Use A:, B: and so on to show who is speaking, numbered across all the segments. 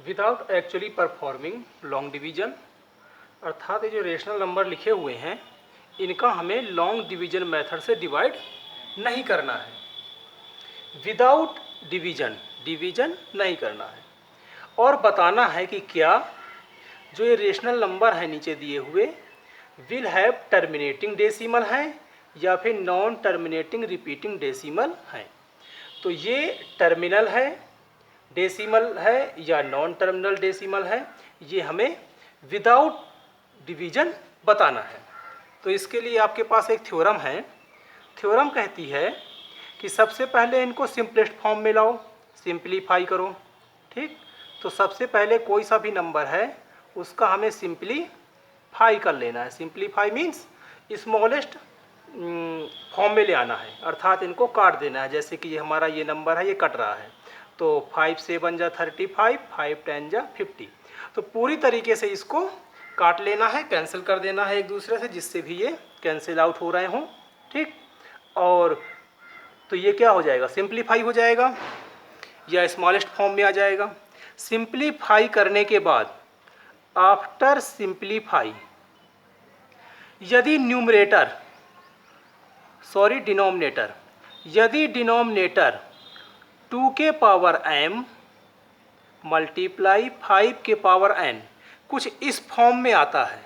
A: Without actually performing long division, अर्थात ये जो रेशनल नंबर लिखे हुए हैं इनका हमें लॉन्ग डिवीजन मेथड से डिवाइड नहीं करना है। विदाउट डिवीजन डिवीजन नहीं करना है और बताना है कि क्या जो ये रेशनल नंबर है नीचे दिए हुए विल हैव टर्मिनेटिंग डेसिमल है या फिर नॉन टर्मिनेटिंग रिपीटिंग डेसिमल है। तो ये टर्मिनल है, डेसिमल है या नॉन टर्मिनल डेसिमल है, ये हमें विदाउट डिवीजन बताना है। तो इसके लिए आपके पास एक थ्योरम है। थ्योरम कहती है कि सबसे पहले इनको सिंपलेस्ट फॉर्म में लाओ, सिंप्लीफाई करो। ठीक, तो सबसे पहले कोई सा भी नंबर है उसका हमें सिंप्लीफाई कर लेना है। सिंप्लीफाई मीन्स स्मॉलेस्ट फॉर्म में ले आना है, अर्थात इनको काट देना है। जैसे कि ये हमारा ये नंबर है, ये कट रहा है, तो 5 से 7 जा 35, 5 10 जा 50। तो पूरी तरीके से इसको काट लेना है, कैंसिल कर देना है एक दूसरे से, जिससे भी ये कैंसिल आउट हो रहे हों। ठीक, और तो ये क्या हो जाएगा, सिंप्लीफाई हो जाएगा या स्मॉलेस्ट फॉर्म में आ जाएगा। सिंप्लीफाई करने के बाद आफ्टर सिंप्लीफाई यदि डिनोमिनेटर यदि डिनोमिनेटर 2 के पावर m मल्टीप्लाई 5 के पावर n कुछ इस फॉर्म में आता है।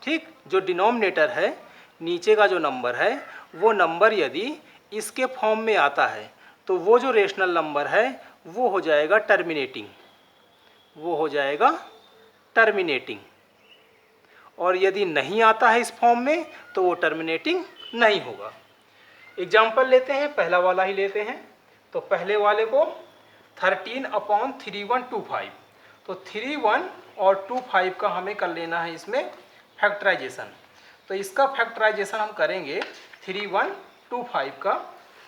A: ठीक, जो डिनोमिनेटर है नीचे का जो नंबर है वो नंबर यदि इसके फॉर्म में आता है तो वो जो रेशनल नंबर है वो हो जाएगा टर्मिनेटिंग, और यदि नहीं आता है इस फॉर्म में तो वो टर्मिनेटिंग नहीं होगा। एग्जाम्पल लेते हैं, पहला वाला ही लेते हैं। तो पहले वाले को 13/3125, तो 31 और 25 का हमें कर लेना है इसमें फैक्टराइजेशन। तो इसका फैक्टराइजेशन हम करेंगे 3125 का,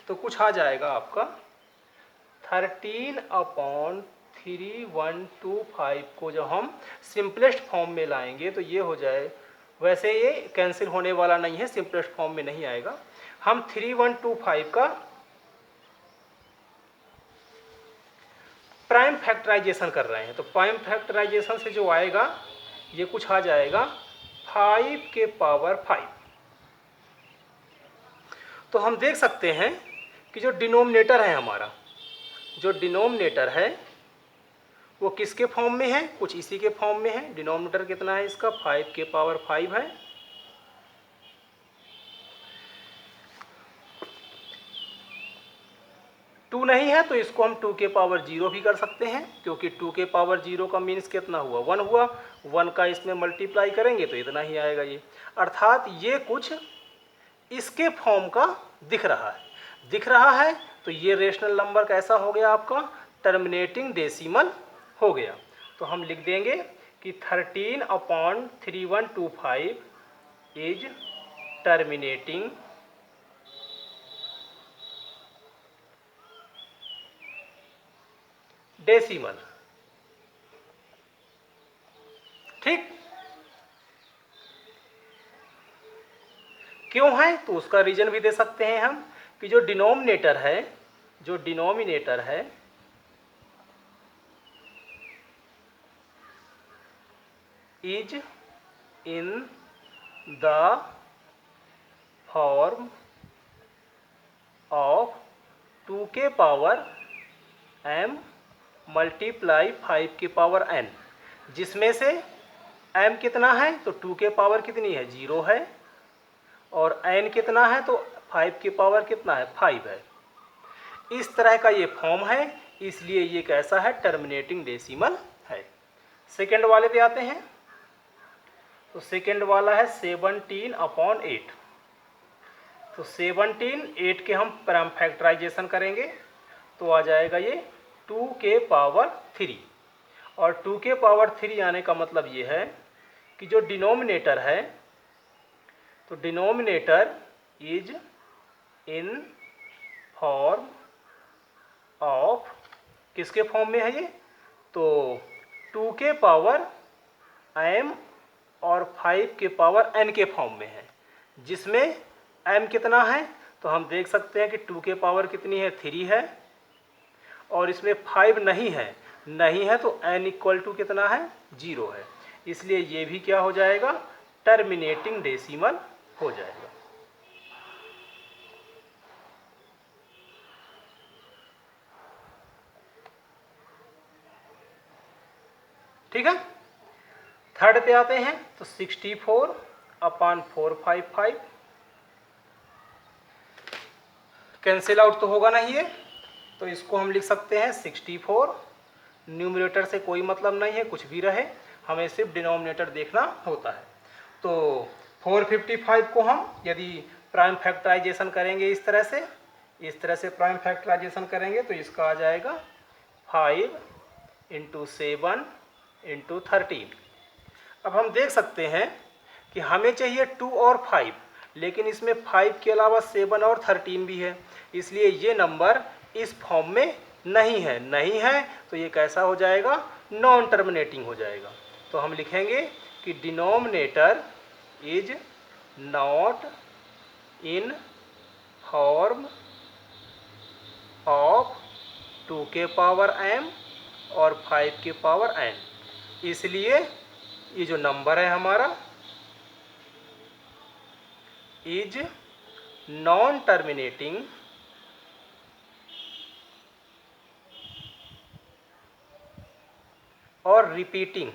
A: तो कुछ आ जाएगा आपका 13/3125 को जब हम सिंपलेस्ट फॉर्म में लाएंगे तो ये हो जाए, वैसे ये कैंसिल होने वाला नहीं है, सिंपलेस्ट फॉर्म में नहीं आएगा। हम 3125 का प्राइम फैक्टराइजेशन कर रहे हैं, तो प्राइम फैक्टराइजेशन से जो आएगा ये कुछ आ जाएगा 5 के पावर 5। तो हम देख सकते हैं कि जो डिनोमिनेटर है हमारा, जो डिनोमिनेटर है वो किसके फॉर्म में है, कुछ इसी के फॉर्म में है। डिनोमिनेटर कितना है इसका, 5 के पावर 5 है। टू नहीं है तो इसको हम 2 के पावर 0 भी कर सकते हैं, क्योंकि 2 के पावर 0 का मीन्स कितना हुआ, 1 हुआ। 1 का इसमें मल्टीप्लाई करेंगे तो इतना ही आएगा ये, अर्थात ये कुछ इसके फॉर्म का दिख रहा है। तो ये रेशनल नंबर कैसा हो गया आपका, टर्मिनेटिंग डेसिमल हो गया। तो हम लिख देंगे कि 13/3125 इज टर्मिनेटिंग डेसिमल। ठीक, क्यों है तो उसका रीजन भी दे सकते हैं हम कि जो डिनोमिनेटर है is in the form of 2 के पावर m मल्टीप्लाई 5 के पावर n, जिसमें से m कितना है तो 2 के पावर कितनी है 0 है, और n कितना है तो 5 के पावर कितना है 5 है। इस तरह का ये फॉर्म है, इसलिए ये कैसा है, टर्मिनेटिंग डेसिमल है। सेकेंड वाले पे आते हैं। तो सेकेंड वाला है 17/8। तो 8 के हम प्राइम फैक्टराइजेशन करेंगे तो आ जाएगा ये 2 के पावर 3, और 2 के पावर 3 आने का मतलब ये है कि जो डिनोमिनेटर है तो denominator is in form of, किसके फॉर्म में है ये, तो 2 के पावर m और 5 के पावर n के फॉर्म में है, जिसमें m कितना है तो हम देख सकते हैं कि 2 के पावर कितनी है 3 है, और इसमें 5 नहीं है नहीं है तो n इक्वल टू कितना है, 0 है, इसलिए ये भी क्या हो जाएगा, टर्मिनेटिंग डेसिमल हो जाएगा। ठीक है, थर्ड पे आते हैं तो 64/455 कैंसिल आउट तो होगा नहीं है, तो इसको हम लिख सकते हैं 64, न्यूमरेटर से कोई मतलब नहीं है, कुछ भी रहे, हमें सिर्फ डिनोमिनेटर देखना होता है। तो 455 को हम यदि प्राइम फैक्टराइजेशन करेंगे इस तरह से प्राइम फैक्टराइजेशन करेंगे तो इसका आ जाएगा 5 × 7 × 13। अब हम देख सकते हैं कि हमें चाहिए 2 और 5, लेकिन इसमें 5 के अलावा 7 और 13 भी है, इसलिए ये नंबर इस फॉर्म में नहीं है तो ये कैसा हो जाएगा, नॉन टर्मिनेटिंग हो जाएगा। तो हम लिखेंगे कि denominator is not in form of 2 के पावर m और 5 के पावर n, इसलिए ये जो नंबर है हमारा इज नॉन टर्मिनेटिंग और रिपीटिंग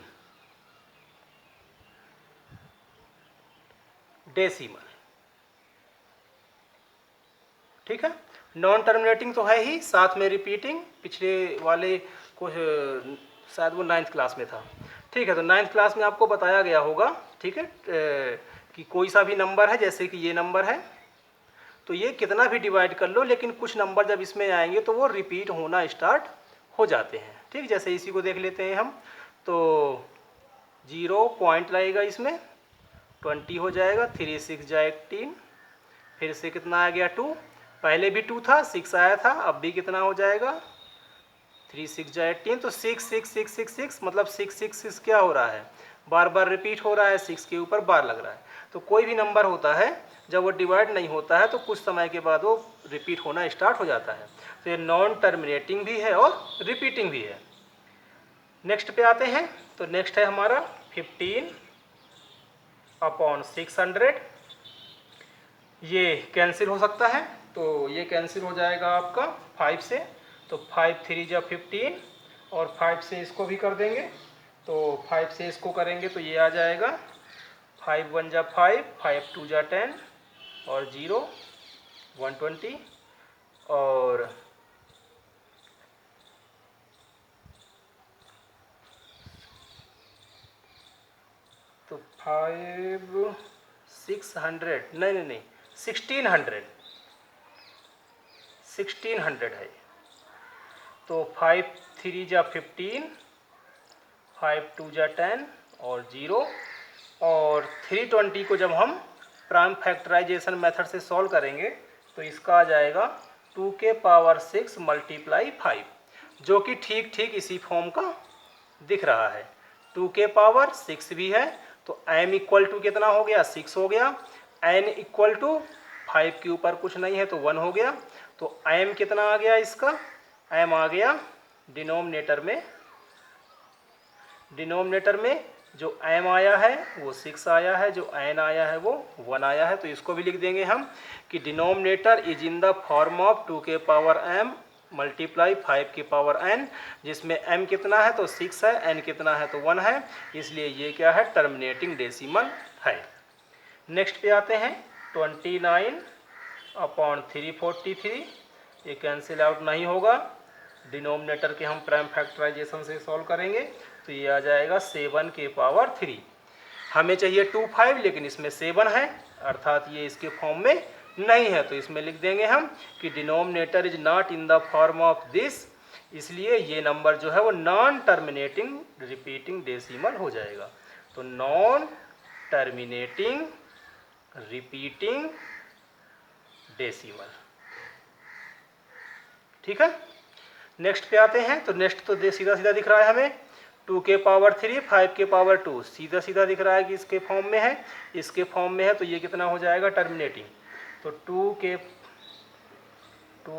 A: डेसिमल। ठीक है, नॉन टर्मिनेटिंग तो है ही, साथ में रिपीटिंग, पिछले वाले को शायद वो 9th क्लास में था। ठीक है, तो 9th क्लास में आपको बताया गया होगा, ठीक है, कि कोई सा भी नंबर है, जैसे कि ये नंबर है, तो ये कितना भी डिवाइड कर लो, लेकिन कुछ नंबर जब इसमें आएंगे तो वो रिपीट होना स्टार्ट हो जाते हैं। ठीक, जैसे इसी को देख लेते हैं हम, तो 0 पॉइंट लगेगा, इसमें 20 हो जाएगा, 3 6 जा 18, फिर से कितना आ गया 2, पहले भी 2 था, 6 आया था, अब भी कितना हो जाएगा 3 6 जा 18, तो 6 6 6 6 6 मतलब 6 6 6 क्या हो रहा है, बार बार रिपीट हो रहा है, 6 के ऊपर बार लग रहा है। तो कोई भी नंबर होता है जब वो डिवाइड नहीं होता है तो कुछ समय के बाद वो रिपीट होना स्टार्ट हो जाता है, तो ये नॉन टर्मिनेटिंग भी है और रिपीटिंग भी है। नेक्स्ट पे आते हैं, तो नेक्स्ट है हमारा 15/600, ये कैंसिल हो सकता है, तो ये कैंसिल हो जाएगा आपका 5 से, तो 5 3 जा 15 और 5 से इसको भी कर देंगे, तो 5 से इसको करेंगे तो ये आ जाएगा 5 1 जा 5, 5 2 जा 10 और 0 120 और तो 5 600 नहीं 1600 है, तो 5 3 जा 15, 5 2 जा 10 और 0 और 320 को जब हम प्राइम फैक्टराइजेशन मेथड से सॉल्व करेंगे तो इसका आ जाएगा 2 के पावर 6 × 5, जो कि ठीक ठीक इसी फॉर्म का दिख रहा है। 2 के पावर 6 भी है, तो m इक्वल टू कितना हो गया, 6 हो गया, n इक्वल टू 5 के ऊपर कुछ नहीं है तो 1 हो गया, तो m कितना आ गया, इसका m आ गया डिनोमिनेटर में जो m आया है वो 6 आया है, जो n आया है वो 1 आया है, तो इसको भी लिख देंगे हम कि denominator is in the form of 2 के पावर m मल्टीप्लाई 5 के पावर n, जिसमें m कितना है तो 6 है, n कितना है तो 1 है, इसलिए ये क्या है, टर्मिनेटिंग डेसिमल है। नेक्स्ट पे आते हैं 29/343, ये कैंसिल आउट नहीं होगा, डिनोमिनेटर के हम प्राइम फैक्टराइजेशन से सॉल्व करेंगे तो ये आ जाएगा 7 के पावर 3। हमें चाहिए 25 लेकिन इसमें 7 है, अर्थात ये इसके फॉर्म में नहीं है, तो इसमें लिख देंगे हम कि denominator is not in the form of this, इसलिए ये नंबर जो है वो नॉन टर्मिनेटिंग रिपीटिंग डेसिमल हो जाएगा। तो नॉन टर्मिनेटिंग रिपीटिंग डेसिमल। ठीक है, नेक्स्ट पे आते हैं, तो नेक्स्ट तो सीधा सीधा दिख रहा है हमें, 2 के पावर 3 5 के पावर 2 सीधा सीधा दिख रहा है कि इसके फॉर्म में है, इसके फॉर्म में है, तो ये कितना हो जाएगा, टर्मिनेटिंग। तो 2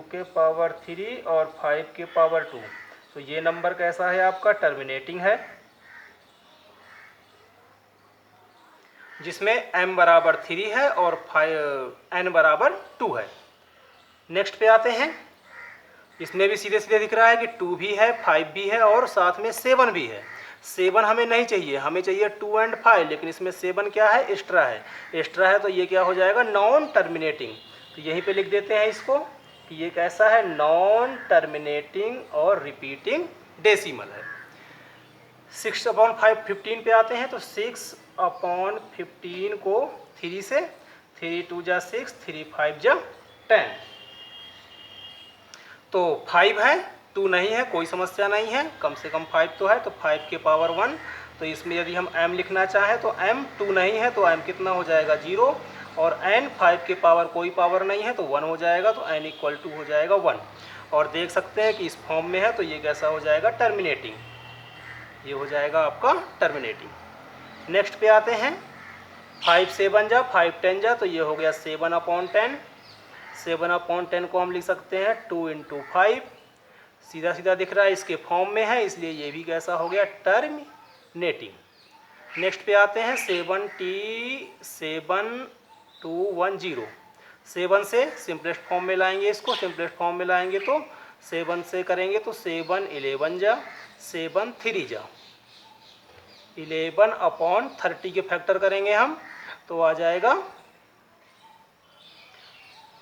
A: के पावर 3 और 5 के पावर 2 तो ये नंबर कैसा है आपका, टर्मिनेटिंग है, जिसमें m बराबर 3 है और n बराबर 2 है। नेक्स्ट पे आते हैं, इसमें भी सीधे सीधे दिख रहा है कि 2 भी है, 5 भी है और साथ में 7 भी है। 7 हमें नहीं चाहिए, हमें चाहिए 2 एंड 5, लेकिन इसमें 7 क्या है, एक्स्ट्रा है। एक्स्ट्रा है तो ये क्या हो जाएगा, नॉन टर्मिनेटिंग। तो यहीं पे लिख देते हैं इसको कि ये कैसा है, नॉन टर्मिनेटिंग और रिपीटिंग डेसिमल है। 6/5 15 पे आते हैं, तो 6/15 को 3 से, 3 2 जा 6, 3 5 जा 10, तो 5 है, 2 नहीं है, कोई समस्या नहीं है, कम से कम 5 तो है, तो 5 के पावर 1। तो इसमें यदि हम m लिखना चाहें तो m 2 नहीं है तो m कितना हो जाएगा, 0, और n 5 के पावर कोई पावर नहीं है तो 1 हो जाएगा, तो n इक्वल टू हो जाएगा 1। और देख सकते हैं कि इस फॉर्म में है तो ये कैसा हो जाएगा, टर्मिनेटिंग, ये हो जाएगा आपका टर्मिनेटिंग। नेक्स्ट पे आते हैं, 5 7 जा 5 10 जा, तो ये हो गया 7/10। 7/10 को हम लिख सकते हैं 2 × 5, सीधा सीधा दिख रहा है, इसके फॉर्म में है, इसलिए ये भी कैसा हो गया, टर्मिनेटिंग। नेक्स्ट पे आते हैं, 7 7 से सिंपलेस्ट फॉर्म में लाएंगे, इसको सिंपलेस्ट फॉर्म में लाएंगे तो 7 से करेंगे तो 7 11 जा, 7 3 जा, 11/30 के फैक्टर करेंगे हम तो आ जाएगा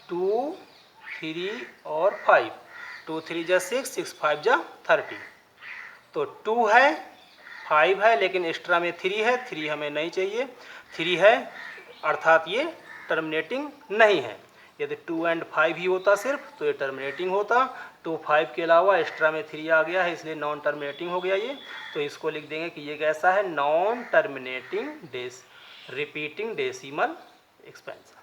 A: 2 3 और 5, 2 3 जा 6, 6 5 जा 30। तो 2 है, 5 है, लेकिन एक्स्ट्रा में 3 है, 3 हमें नहीं चाहिए, 3 है अर्थात ये टर्मिनेटिंग नहीं है। यदि 2 एंड 5 ही होता सिर्फ तो ये टर्मिनेटिंग होता, 2 5 के अलावा एक्स्ट्रा में 3 आ गया है, इसलिए नॉन टर्मिनेटिंग हो गया ये। तो इसको लिख देंगे कि ये कैसा है, non terminating repeating decimal expansion.